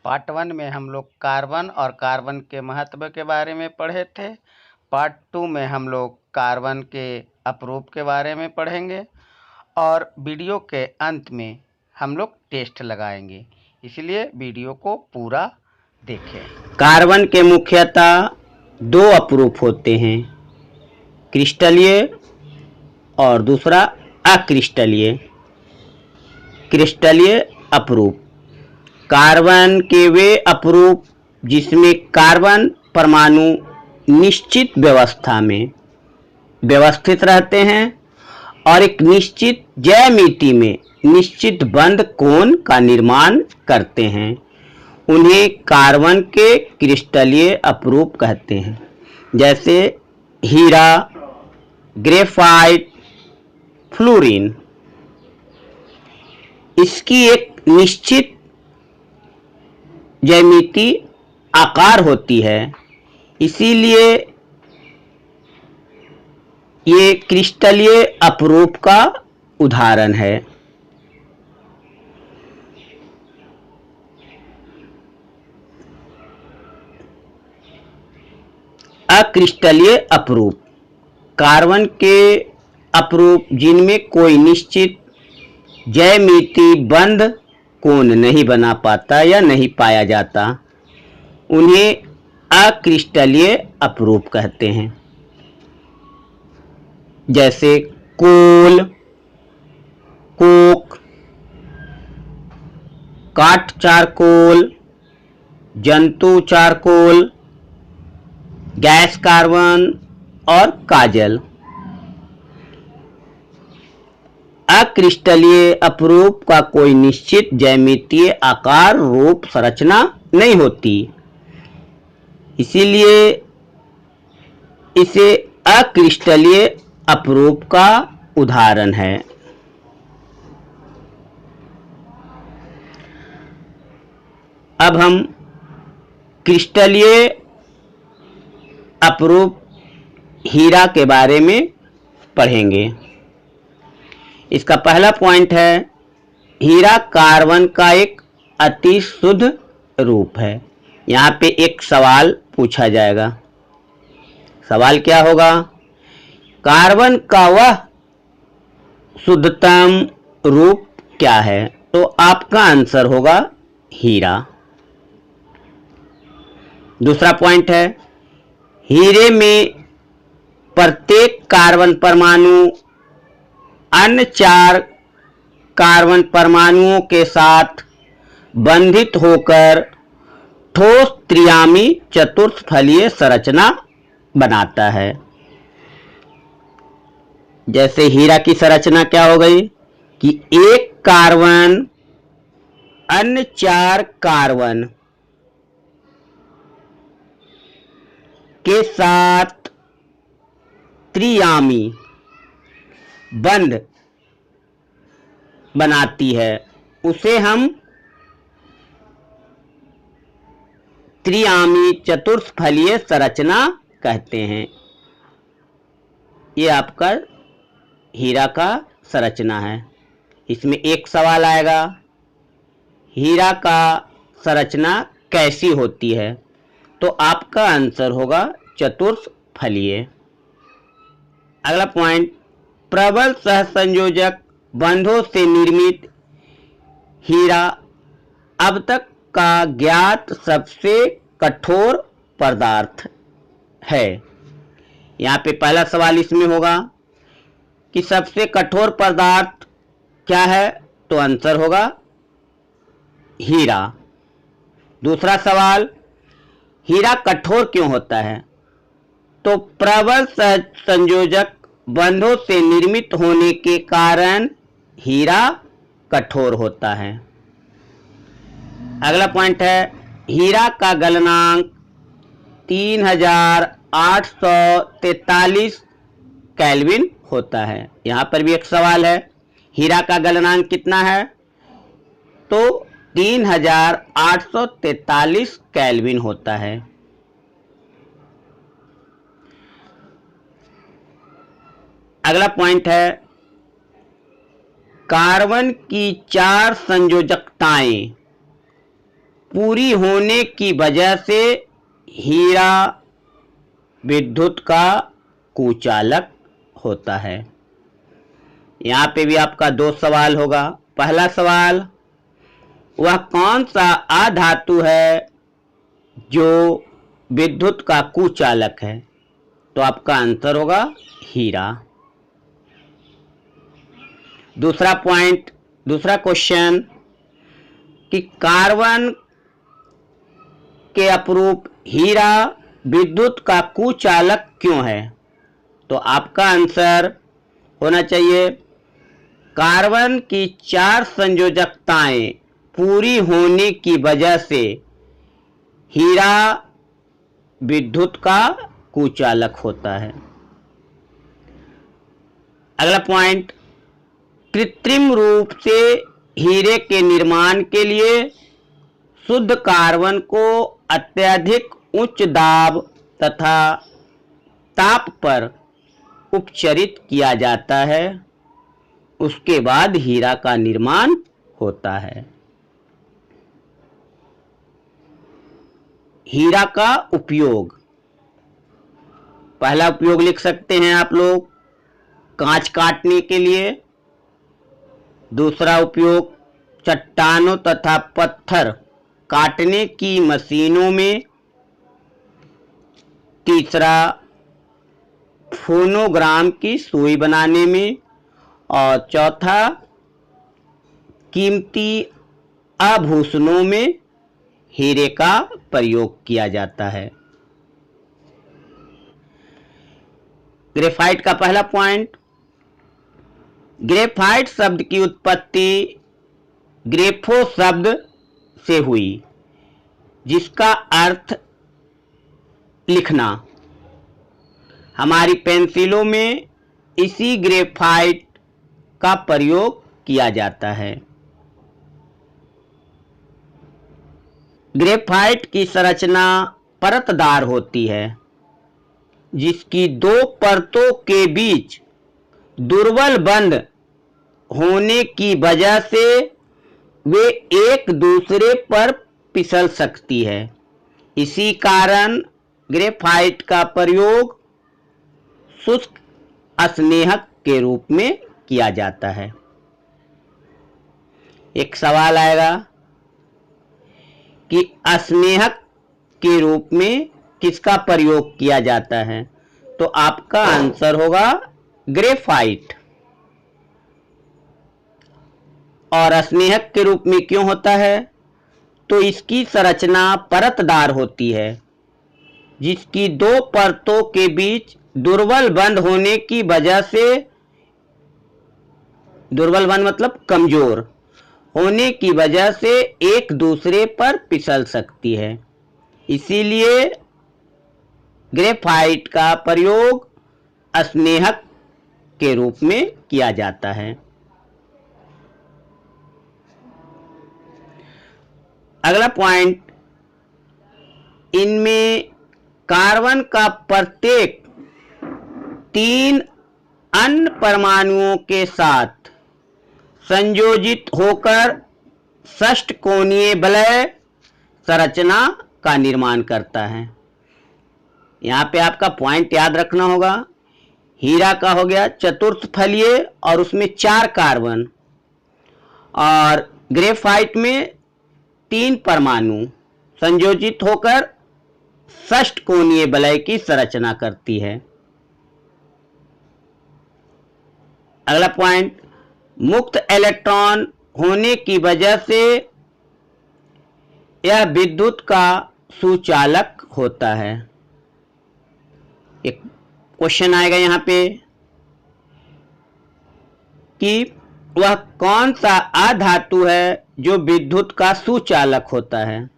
Part 1 में हम लोग कार्बन और कार्बन के महत्व के बारे में पढ़े थे। पार्ट 2 में हम लोग कार्बन के अपरूप के बारे में पढ़ेंगे और वीडियो के अंत में हम लोग टेस्ट लगाएंगे, इसलिए वीडियो को पूरा देखें। कार्बन के मुख्यतः दो अपरूप होते हैं, क्रिस्टलीय और दूसरा अक्रिस्टलीय। क्रिस्टलीय अपरूप कार्बन के वे अपरूप जिसमें कार्बन परमाणु निश्चित व्यवस्था में व्यवस्थित रहते हैं और एक निश्चित ज्यामिति में निश्चित बंद कोण का निर्माण करते हैं, उन्हें कार्बन के क्रिस्टलीय अपरूप कहते हैं। जैसे हीरा, ग्रेफाइट, फ्लोरीन। इसकी एक निश्चित ज्यामिति आकार होती है, इसीलिए ये क्रिस्टलीय अपरूप का उदाहरण है। अक्रिस्टलीय अपरूप कार्बन के अपरूप जिनमें कोई निश्चित ज्यामिति बंद कोण नहीं बना पाता या नहीं पाया जाता, उन्हें अक्रिस्टलीय अपरूप कहते हैं। जैसे कोल, कोक, काठ चारकोल, जंतु चारकोल, गैस कार्बन और काजल। अक्रिस्टलीय अपरूप का कोई निश्चित ज्यामितीय आकार, रूप, संरचना नहीं होती, इसीलिए इसे अक्रिस्टलीय अपरूप का उदाहरण है। अब हम क्रिस्टलीय अपरूप हीरा के बारे में पढ़ेंगे। इसका पहला पॉइंट है, हीरा कार्बन का एक अति शुद्ध रूप है। यहाँ पे एक सवाल पूछा जाएगा। सवाल क्या होगा? कार्बन का वह शुद्धतम रूप क्या है? तो आपका आंसर होगा हीरा। दूसरा पॉइंट है, हीरे में प्रत्येक कार्बन परमाणु अन्य 4 कार्बन परमाणुओं के साथ बंधित होकर ठोस त्रिआयामी चतुर्थफलीय संरचना बनाता है। जैसे हीरा की संरचना क्या हो गई कि एक कार्बन अन्य 4 कार्बन के साथ त्रिआयामी बंध बनाती है, उसे हम त्रिआयामी चतुर्थफलीय संरचना कहते हैं। ये आपका हीरा का संरचना है। इसमें एक सवाल आएगा, हीरा का संरचना कैसी होती है? तो आपका आंसर होगा चतुर्थफलीय। अगला पॉइंट, प्रबल सहसंयोजक बंधों से निर्मित हीरा अब तक का ज्ञात सबसे कठोर पदार्थ है। यहाँ पे पहला सवाल इसमें होगा कि सबसे कठोर पदार्थ क्या है? तो आंसर होगा हीरा। दूसरा सवाल, हीरा कठोर क्यों होता है? तो प्रबल सहसंयोजक बंधों से निर्मित होने के कारण हीरा कठोर होता है। अगला पॉइंट है, हीरा का गलनांक 3843 केल्विन होता है। यहाँ पर भी एक सवाल है, हीरा का गलनांक कितना है? तो 3843 केल्विन होता है। अगला पॉइंट है, कार्बन की 4 संयोजकताएं पूरी होने की वजह से हीरा विद्युत का कुचालक होता है। यहाँ पे भी आपका 2 सवाल होगा। पहला सवाल, वह कौन सा अधातु है जो विद्युत का कुचालक है? तो आपका आंसर होगा हीरा। दूसरा पॉइंट, दूसरा क्वेश्चन कि कार्बन के अपरूप हीरा विद्युत का कुचालक क्यों है? तो आपका आंसर होना चाहिए कार्बन की 4 संयोजकताएं पूरी होने की वजह से हीरा विद्युत का कुचालक होता है। अगला पॉइंट, कृत्रिम रूप से हीरे के निर्माण के लिए शुद्ध कार्बन को अत्यधिक उच्च दाब तथा ताप पर उपचरित किया जाता है, उसके बाद हीरा का निर्माण होता है। हीरा का उपयोग, पहला उपयोग लिख सकते हैं आप लोग कांच काटने के लिए, दूसरा उपयोग चट्टानों तथा पत्थर काटने की मशीनों में, तीसरा फोनोग्राम की सुई बनाने में, और चौथा कीमती आभूषणों में हीरे का प्रयोग किया जाता है। ग्रेफाइट का पहला पॉइंट, ग्रेफाइट शब्द की उत्पत्ति ग्रेफो शब्द से हुई, जिसका अर्थ लिखना। हमारी पेंसिलों में इसी ग्रेफाइट का प्रयोग किया जाता है। ग्रेफाइट की संरचना परतदार होती है, जिसकी 2 परतों के बीच दुर्बल बंध होने की वजह से वे एक दूसरे पर फिसल सकती है। इसी कारण ग्रेफाइट का प्रयोग शुष्क स्नेहक के रूप में किया जाता है। एक सवाल आएगा कि स्नेहक के रूप में किसका प्रयोग किया जाता है? तो आपका आंसर होगा ग्रेफाइट। और स्नेहक के रूप में क्यों होता है? तो इसकी संरचना परतदार होती है, जिसकी 2 परतों के बीच दुर्बल बंध होने की वजह से, दुर्बल बंध मतलब कमजोर होने की वजह से एक दूसरे पर फिसल सकती है। इसीलिए ग्रेफाइट का प्रयोग स्नेहक के रूप में किया जाता है। अगला पॉइंट, इनमें कार्बन का प्रत्येक 3 अन्य परमाणुओं के साथ संयोजित होकर षष्ठकोणीय वलय संरचना का निर्माण करता है। यहाँ पे आपका पॉइंट याद रखना होगा, हीरा का हो गया चतुर्थफलीय और उसमें 4 कार्बन, और ग्रेफाइट में 3 परमाणु संयोजित होकर षष्ठकोणीय वलय की संरचना करती है। अगला पॉइंट, मुक्त इलेक्ट्रॉन होने की वजह से यह विद्युत का सुचालक होता है। एक क्वेश्चन आएगा यहाँ पे कि वह कौन सा अधातु है जो विद्युत का सुचालक होता है?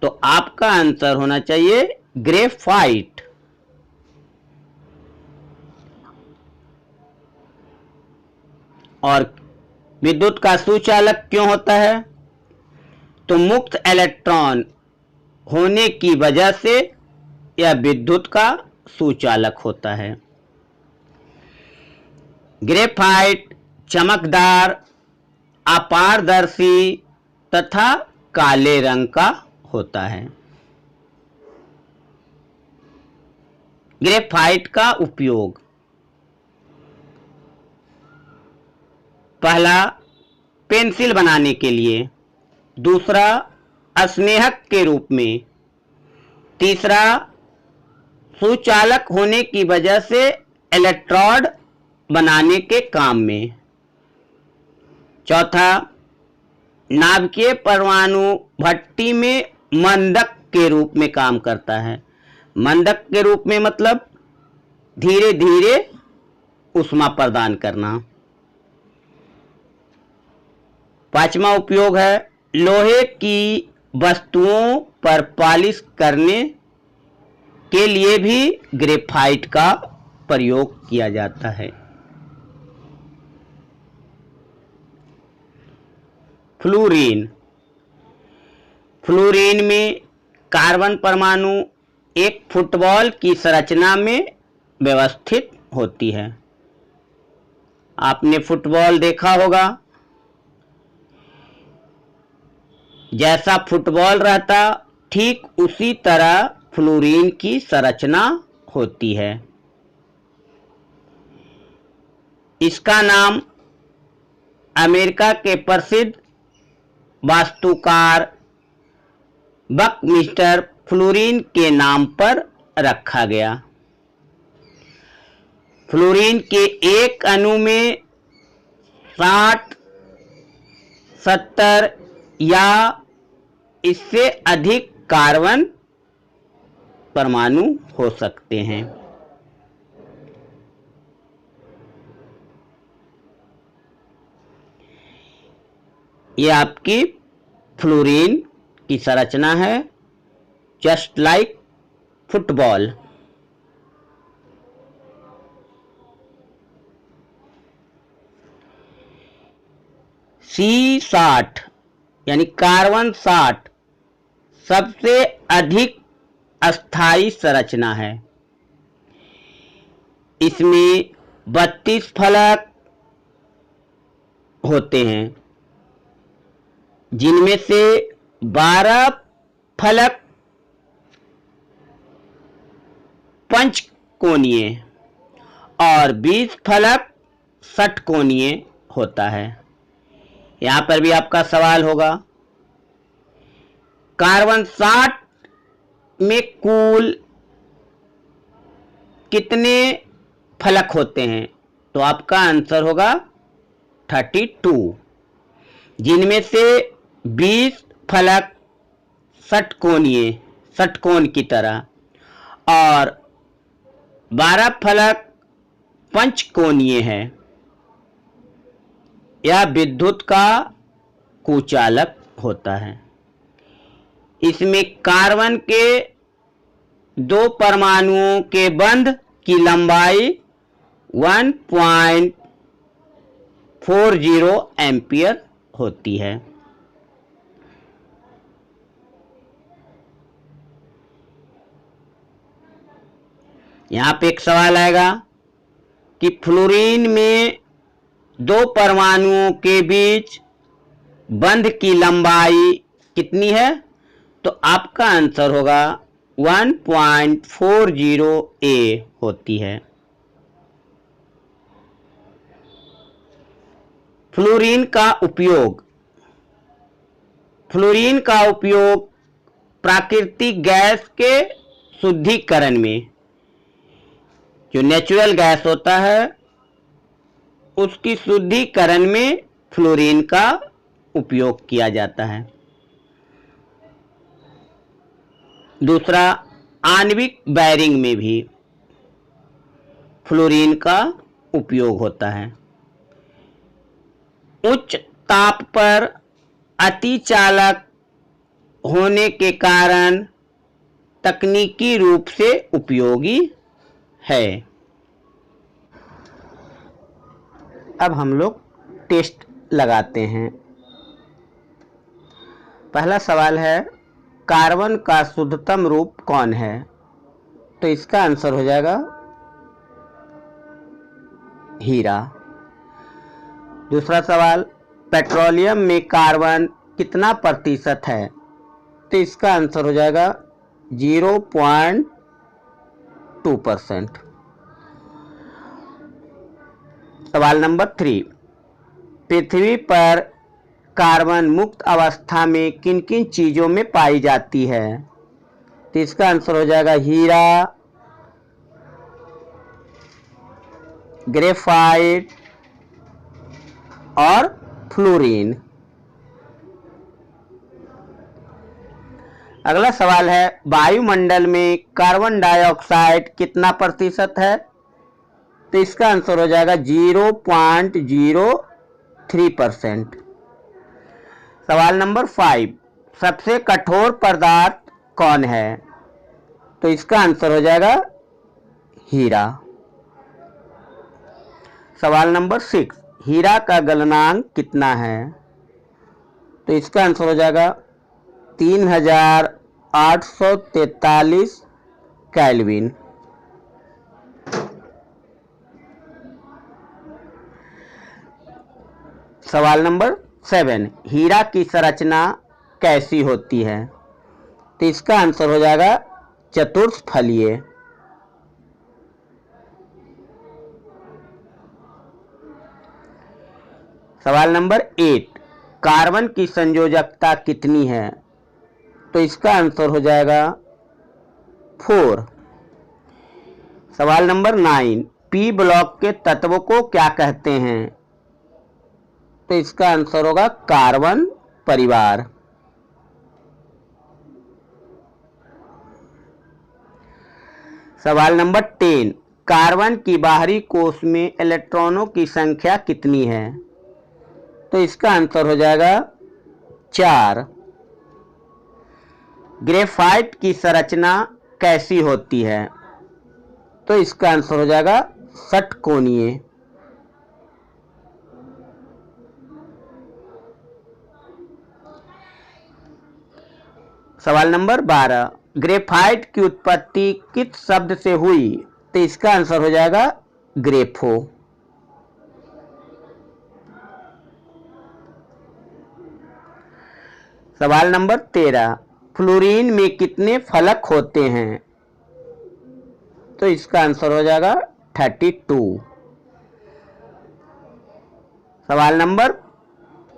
तो आपका आंसर होना चाहिए ग्रेफाइट। और विद्युत का सुचालक क्यों होता है? तो मुक्त इलेक्ट्रॉन होने की वजह से यह विद्युत का सुचालक होता है। ग्रेफाइट चमकदार, अपारदर्शी तथा काले रंग का होता है। ग्रेफाइट का उपयोग, पहला पेंसिल बनाने के लिए, दूसरा स्नेहक के रूप में, तीसरा सुचालक होने की वजह से इलेक्ट्रोड बनाने के काम में, चौथा नाभिकीय परमाणु भट्टी में मंदक के रूप में काम करता है। मंदक के रूप में मतलब धीरे धीरे ऊष्मा प्रदान करना। पांचवा उपयोग है लोहे की वस्तुओं पर पॉलिश करने के लिए भी ग्रेफाइट का प्रयोग किया जाता है। फ्लोरीन, फ्लोरीन में कार्बन परमाणु एक फुटबॉल की संरचना में व्यवस्थित होती है। आपने फुटबॉल देखा होगा, जैसा फुटबॉल रहता ठीक उसी तरह फ्लोरीन की संरचना होती है। इसका नाम अमेरिका के प्रसिद्ध वास्तुकार बकमिस्टर फ्लोरीन के नाम पर रखा गया। फ्लोरीन के एक अणु में 60, 70 या इससे अधिक कार्बन परमाणु हो सकते हैं। ये आपकी फ्लोरीन की संरचना है, जस्ट लाइक फुटबॉल। C60 यानी कार्बन 60 सबसे अधिक अस्थाई संरचना है। इसमें 32 फलक होते हैं, जिनमें से 12 फलक पंचकोणीय और 20 फलक षटकोणीय होता है। यहां पर भी आपका सवाल होगा, कार्बन 60 में कुल कितने फलक होते हैं? तो आपका आंसर होगा 32, जिनमें से 20 फलक षटकोणीय, षटकोण की तरह, और 12 फलक पंचकोणीय है। यह विद्युत का कुचालक होता है। इसमें कार्बन के 2 परमाणुओं के बंध की लंबाई 1.40 एम्पियर होती है। यहां पे एक सवाल आएगा कि फ्लोरीन में 2 परमाणुओं के बीच बंध की लंबाई कितनी है? तो आपका आंसर होगा 1.40 A होती है। फ्लोरीन का उपयोग, फ्लोरीन का उपयोग प्राकृतिक गैस के शुद्धिकरण में, जो नेचुरल गैस होता है उसकी शुद्धिकरण में फ्लोरीन का उपयोग किया जाता है। दूसरा, आणविक वायरिंग में भी फ्लोरीन का उपयोग होता है। उच्च ताप पर अतिचालक होने के कारण तकनीकी रूप से उपयोगी है। अब हम लोग टेस्ट लगाते हैं। पहला सवाल है, कार्बन का शुद्धतम रूप कौन है? तो इसका आंसर हो जाएगा हीरा। दूसरा सवाल, पेट्रोलियम में कार्बन कितना प्रतिशत है? तो इसका आंसर हो जाएगा 0.2%। सवाल नंबर 3, पृथ्वी पर कार्बन मुक्त अवस्था में किन किन चीज़ों में पाई जाती है? तो इसका आंसर हो जाएगा हीरा, ग्रेफाइट और फ्लोरीन। अगला सवाल है, वायुमंडल में कार्बन डाइऑक्साइड कितना प्रतिशत है? तो इसका आंसर हो जाएगा 0.03%। सवाल नंबर 5, सबसे कठोर पदार्थ कौन है? तो इसका आंसर हो जाएगा हीरा। सवाल नंबर 6, हीरा का गलनांक कितना है? तो इसका आंसर हो जाएगा 3843 केल्विन। सवाल नंबर 7, हीरा की संरचना कैसी होती है? तो इसका आंसर हो जाएगा चतुष्फलीय। सवाल नंबर 8, कार्बन की संयोजकता कितनी है? तो इसका आंसर हो जाएगा 4। सवाल नंबर 9, पी ब्लॉक के तत्व को क्या कहते हैं? तो इसका आंसर होगा कार्बन परिवार। सवाल नंबर 10, कार्बन की बाहरी कोश में इलेक्ट्रॉनों की संख्या कितनी है? तो इसका आंसर हो जाएगा 4। ग्रेफाइट की संरचना कैसी होती है? तो इसका आंसर हो जाएगा षटकोणीय। सवाल नंबर 12, ग्रेफाइट की उत्पत्ति किस शब्द से हुई? तो इसका आंसर हो जाएगा ग्रेफो। सवाल नंबर 13, फ्लोरीन में कितने फलक होते हैं? तो इसका आंसर हो जाएगा 32। सवाल नंबर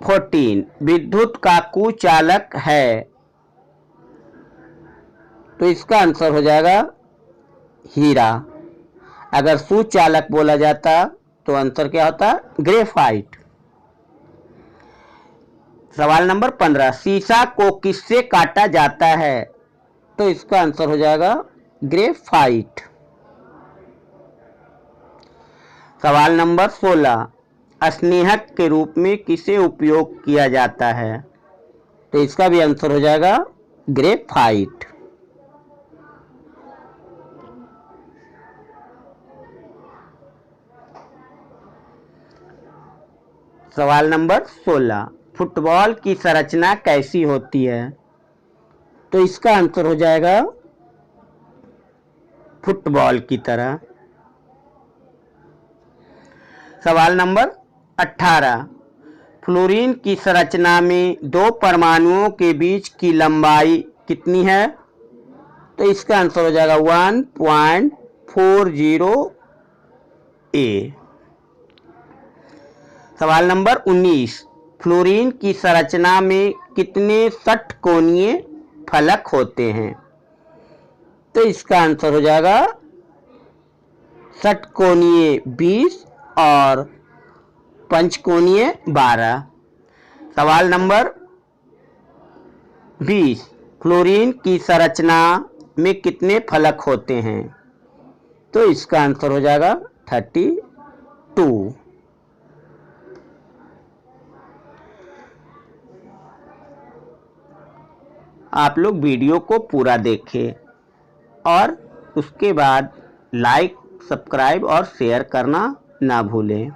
14, विद्युत का कुचालक है? तो इसका आंसर हो जाएगा हीरा। अगर सुचालक बोला जाता तो आंसर क्या होता? ग्रेफाइट। सवाल नंबर 15, सीसा को किससे काटा जाता है? तो इसका आंसर हो जाएगा ग्रेफाइट। सवाल नंबर 16, स्नेहक के रूप में किसे उपयोग किया जाता है? तो इसका भी आंसर हो जाएगा ग्रेफाइट। सवाल नंबर 16, फुटबॉल की संरचना कैसी होती है? तो इसका आंसर हो जाएगा फुटबॉल की तरह। सवाल नंबर 18, फ्लोरीन की संरचना में 2 परमाणुओं के बीच की लंबाई कितनी है? तो इसका आंसर हो जाएगा 1.40 A। सवाल नंबर 19, फ्लोरीन की संरचना में कितने षटकोणीय फलक होते हैं? तो इसका आंसर हो जाएगा षटकोणीय 20 और पंचकोणीय 12। सवाल नंबर 20, फ्लोरीन की संरचना में कितने फलक होते हैं? तो इसका आंसर हो जाएगा 32। आप लोग वीडियो को पूरा देखें और उसके बाद लाइक, सब्सक्राइब और शेयर करना ना भूलें।